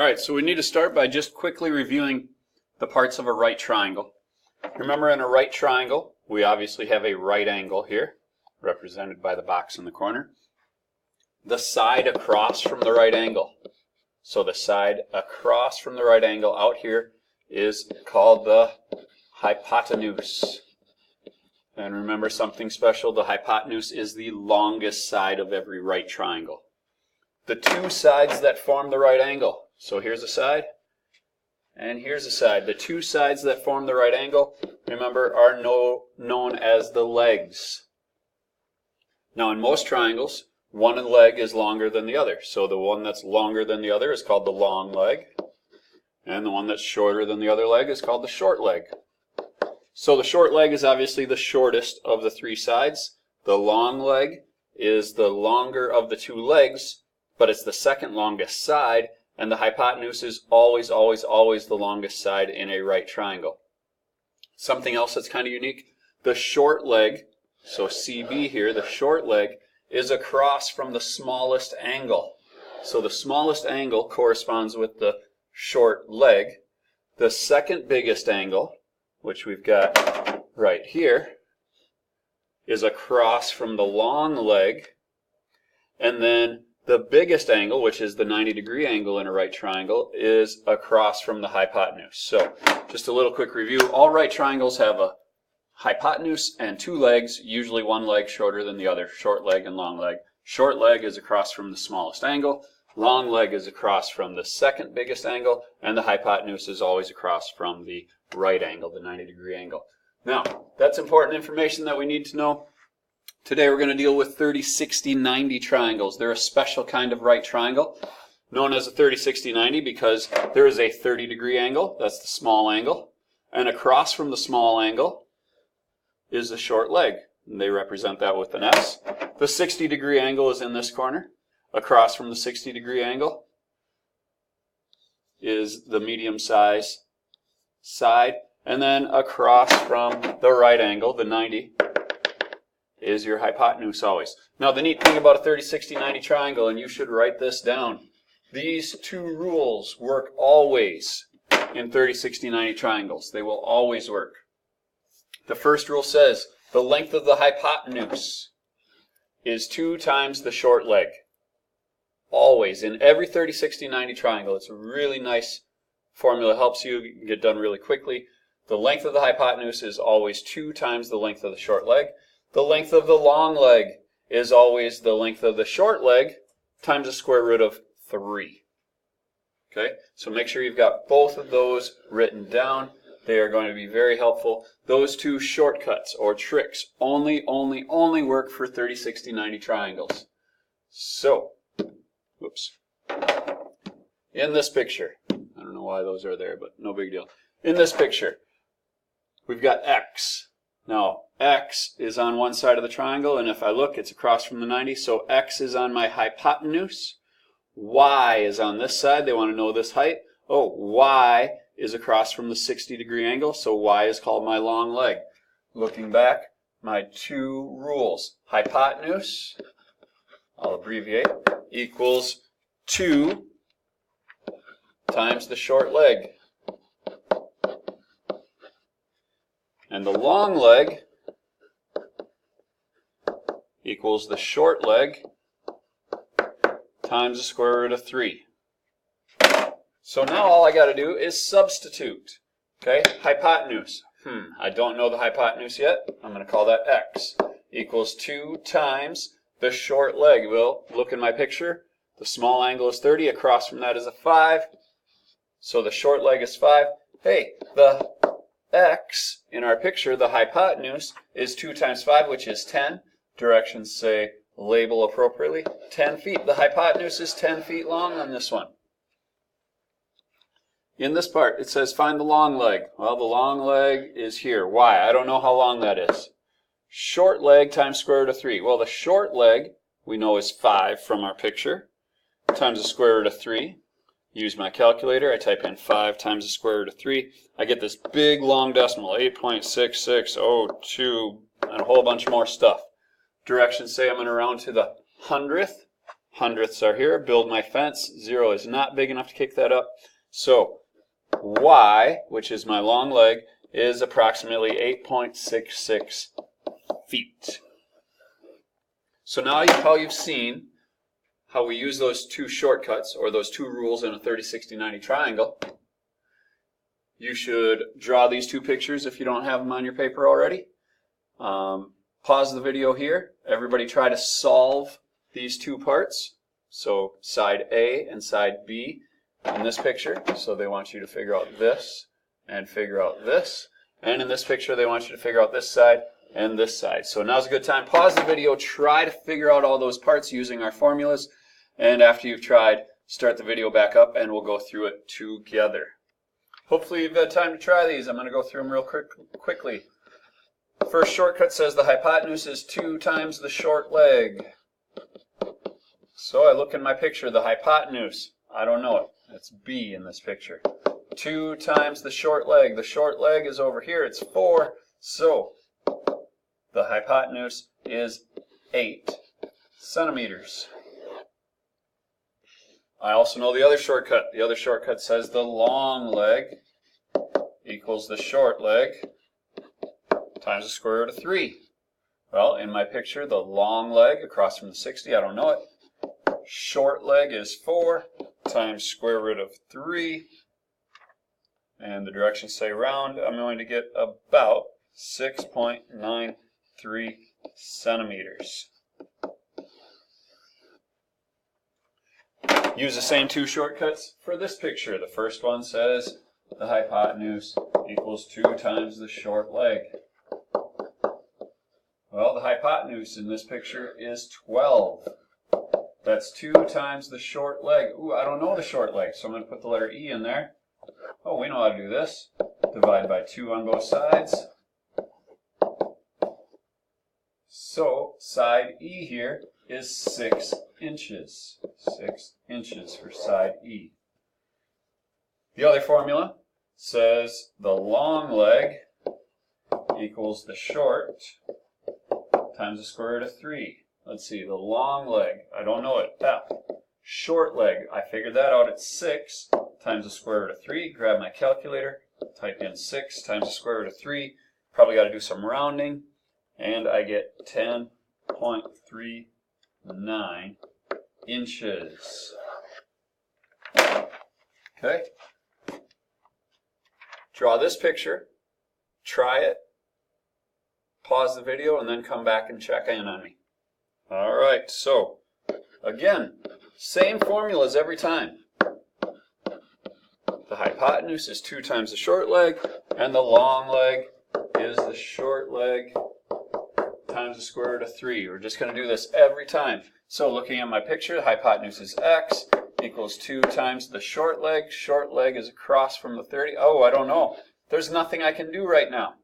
Alright, so we need to start by just quickly reviewing the parts of a right triangle. Remember, in a right triangle, we obviously have a right angle here, represented by the box in the corner. The side across from the right angle. So the side across from the right angle out here is called the hypotenuse. And remember something special, the hypotenuse is the longest side of every right triangle. The two sides that form the right angle. So here's a side, and here's a side. The two sides that form the right angle, remember, are known as the legs. Now in most triangles, one leg is longer than the other. So the one that's longer than the other is called the long leg, and the one that's shorter than the other leg is called the short leg. So the short leg is obviously the shortest of the three sides. The long leg is the longer of the two legs, but it's the second longest side, and the hypotenuse is always the longest side in a right triangle. Something else that's kind of unique, the short leg, so CB here, the short leg, is across from the smallest angle. So the smallest angle corresponds with the short leg. The second biggest angle, which we've got right here, is across from the long leg. And then the biggest angle, which is the 90-degree angle in a right triangle, is across from the hypotenuse. So just a little quick review. All right triangles have a hypotenuse and two legs, usually one leg shorter than the other, short leg and long leg. Short leg is across from the smallest angle, long leg is across from the second biggest angle, and the hypotenuse is always across from the right angle, the 90-degree angle. Now, that's important information that we need to know. Today we're going to deal with 30, 60, 90 triangles. They're a special kind of right triangle, known as a 30, 60, 90 because there is a 30-degree angle, that's the small angle, and across from the small angle is the short leg, and they represent that with an S. The 60-degree angle is in this corner. Across from the 60-degree angle is the medium size side, and then across from the right angle, the 90, is your hypotenuse always. Now the neat thing about a 30, 60, 90 triangle, and you should write this down, these two rules work always in 30, 60, 90 triangles. They will always work. The first rule says the length of the hypotenuse is 2 times the short leg. Always, in every 30, 60, 90 triangle. It's a really nice formula, helps you get done really quickly. The length of the hypotenuse is always 2 times the length of the short leg. The length of the long leg is always the length of the short leg times the square root of 3. Okay, so make sure you've got both of those written down. They are going to be very helpful. Those two shortcuts or tricks only work for 30, 60, 90 triangles. So, whoops. In this picture, I don't know why those are there, but no big deal. In this picture, we've got X. Now, X is on one side of the triangle, and if I look, it's across from the 90, so X is on my hypotenuse. Y is on this side. They want to know this height. Oh, Y is across from the 60-degree angle, so Y is called my long leg. Looking back, my two rules. Hypotenuse, I'll abbreviate, equals 2 times the short leg. And the long leg equals the short leg times the square root of 3. So now all I got to do is substitute. Okay, hypotenuse. I don't know the hypotenuse yet. I'm going to call that X. Equals 2 times the short leg. Well, look in my picture. The small angle is 30. Across from that is a 5. So the short leg is 5. Hey, the X in our picture, the hypotenuse, is 2 times 5, which is 10. Directions say label appropriately. 10 feet. The hypotenuse is 10 feet long on this one. In this part, it says find the long leg. Well, the long leg is here. Why? I don't know how long that is. Short leg times square root of 3. Well, the short leg, we know, is 5 from our picture, times the square root of 3. Use my calculator. I type in 5 times the square root of 3. I get this big long decimal, 8.6602, and a whole bunch more stuff. Directions say I'm going to round to the 100th. Hundredths are here. Build my fence. 0 is not big enough to kick that up. So y, which is my long leg, is approximately 8.66 feet. So now you've seen how we use those two shortcuts, or those two rules in a 30, 60, 90 triangle. You should draw these two pictures if you don't have them on your paper already. Pause the video here. Everybody try to solve these two parts. So side A and side B in this picture. So they want you to figure out this and figure out this. And in this picture they want you to figure out this side and this side. So now's a good time. Pause the video. Try to figure out all those parts using our formulas. And after you've tried, start the video back up and we'll go through it together. Hopefully you've had time to try these. I'm going to go through them real quickly. First shortcut says the hypotenuse is 2 times the short leg. So I look in my picture, the hypotenuse, I don't know it. It's B in this picture. 2 times the short leg. The short leg is over here. It's 4. So the hypotenuse is 8 centimeters. I also know the other shortcut. The other shortcut says the long leg equals the short leg times the square root of 3. Well, in my picture, the long leg across from the 60, I don't know it. Short leg is 4 times square root of 3. And the directions say round. I'm going to get about 6.93 centimeters. Use the same two shortcuts for this picture. The first one says the hypotenuse equals 2 times the short leg. Well, the hypotenuse in this picture is 12. That's 2 times the short leg. Ooh, I don't know the short leg, so I'm going to put the letter E in there. Oh, we know how to do this. Divide by 2 on both sides. So, side E here is 6 inches. 6 inches for side E. The other formula says the long leg equals the short times the square root of 3. Let's see, the long leg, I don't know it, F. Short leg, I figured that out at 6 times the square root of 3. Grab my calculator, type in 6 times the square root of 3. Probably got to do some rounding, and I get 10.39 inches. Okay. Draw this picture, try it, pause the video, and then come back and check in on me. All right, so again, same formulas every time. The hypotenuse is 2 times the short leg, and the long leg is the short leg times the square root of 3. We're just going to do this every time. So looking at my picture, the hypotenuse is x equals 2 times the short leg. Short leg is across from the 30. Oh, I don't know. There's nothing I can do right now.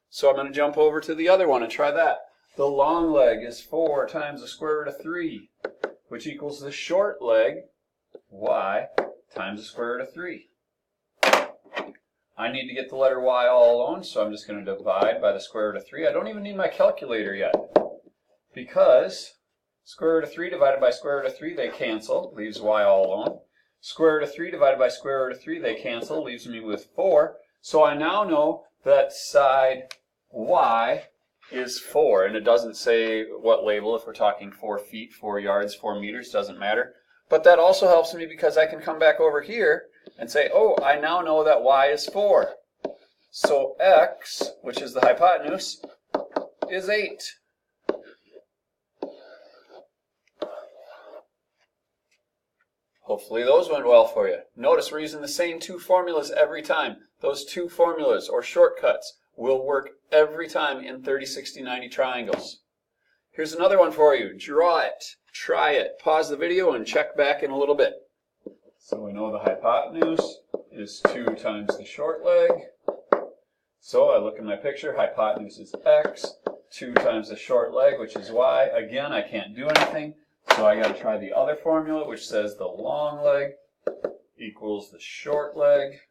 So I'm going to jump over to the other one and try that. The long leg is 4 times the square root of 3, which equals the short leg, y, times the square root of 3. I need to get the letter y all alone, so I'm just going to divide by the square root of 3. I don't even need my calculator yet, because square root of 3 divided by square root of 3, they cancel, leaves y all alone. Square root of 3 divided by square root of 3, they cancel, leaves me with 4. So I now know that side y is 4, and it doesn't say what label, if we're talking 4 feet, 4 yards, 4 meters, doesn't matter. But that also helps me because I can come back over here and say, oh, I now know that y is 4. So x, which is the hypotenuse, is 8. Hopefully those went well for you. Notice we're using the same two formulas every time. Those two formulas, or shortcuts, will work every time in 30, 60, 90 triangles. Here's another one for you. Draw it, try it, pause the video, and check back in a little bit. So we know the hypotenuse is 2 times the short leg. So I look at my picture, hypotenuse is x, 2 times the short leg, which is y. Again, I can't do anything, so I got to try the other formula, which says the long leg equals the short leg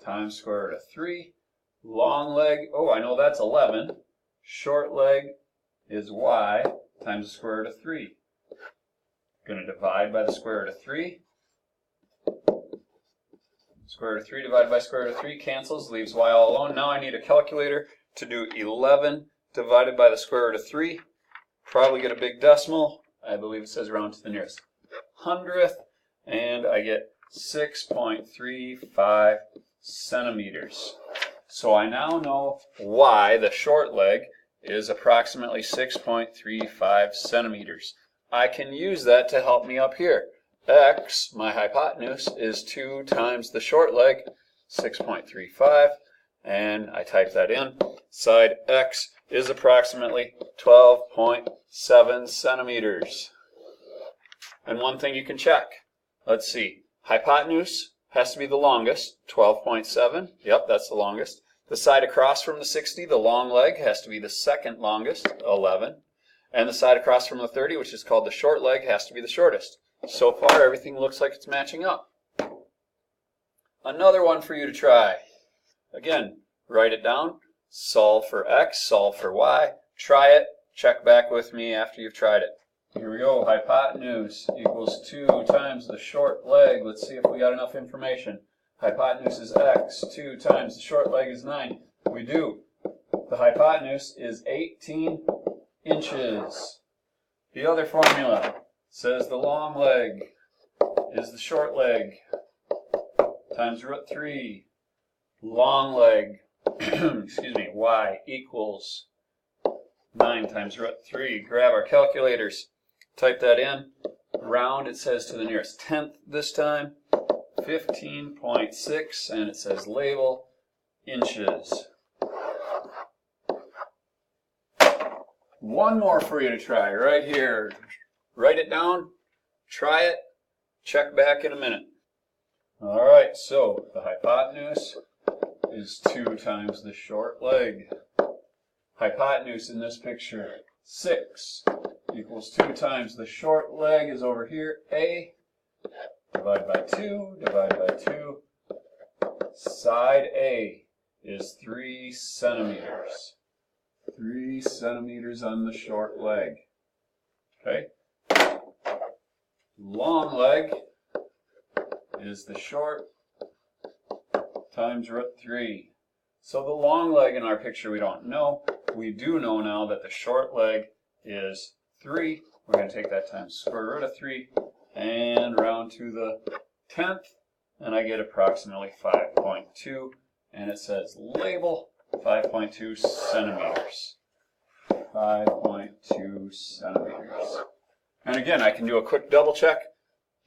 times square root of 3. Long leg, oh, I know that's 11. Short leg is y times the square root of 3. going to divide by the square root of 3. Square root of 3 divided by square root of 3 cancels, leaves y all alone. Now I need a calculator to do 11 divided by the square root of 3. Probably get a big decimal. I believe it says round to the nearest hundredth. And I get 6.35 centimeters. So I now know why the short leg is approximately 6.35 centimeters. I can use that to help me up here. X, my hypotenuse, is 2 times the short leg, 6.35, and I type that in. Side X is approximately 12.7 centimeters. And one thing you can check. Let's see. Hypotenuse has to be the longest, 12.7. Yep, that's the longest. The side across from the 60, the long leg, has to be the second longest, 11. And the side across from the 30, which is called the short leg, has to be the shortest. So far, everything looks like it's matching up. Another one for you to try. Again, write it down, solve for X, solve for Y, try it, check back with me after you've tried it. Here we go, hypotenuse equals 2 times the short leg. Let's see if we got enough information. Hypotenuse is X, 2 times the short leg is 9. We do. The hypotenuse is 18 inches. The other formula says the long leg is the short leg times root 3. Long leg, excuse me, y equals 9 times root 3. Grab our calculators, type that in. Round, it says to the nearest tenth this time. 15.6, and it says label inches. One more for you to try right here. Write it down, try it, check back in a minute. Alright, so the hypotenuse is 2 times the short leg. Hypotenuse in this picture, 6, equals 2 times the short leg is over here, A. Divide by 2, divide by 2. Side A is 3 centimeters. 3 centimeters on the short leg. Okay? Long leg is the short times root 3. So the long leg in our picture we don't know. We do know now that the short leg is 3. We're going to take that times square root of 3 and round to the 10th, and I get approximately 5.2, and it says label 5.2 centimeters. 5.2 centimeters. And again, I can do a quick double check.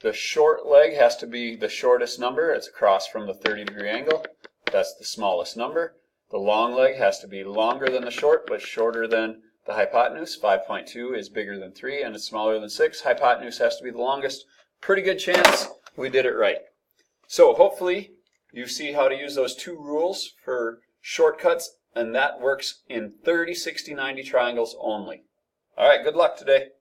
The short leg has to be the shortest number. It's across from the 30-degree angle. That's the smallest number. The long leg has to be longer than the short, but shorter than the hypotenuse. 5.2 is bigger than 3, and it's smaller than 6. Hypotenuse has to be the longest. Pretty good chance we did it right. So hopefully you see how to use those 2 rules for shortcuts, and that works in 30, 60, 90 triangles only. All right, good luck today.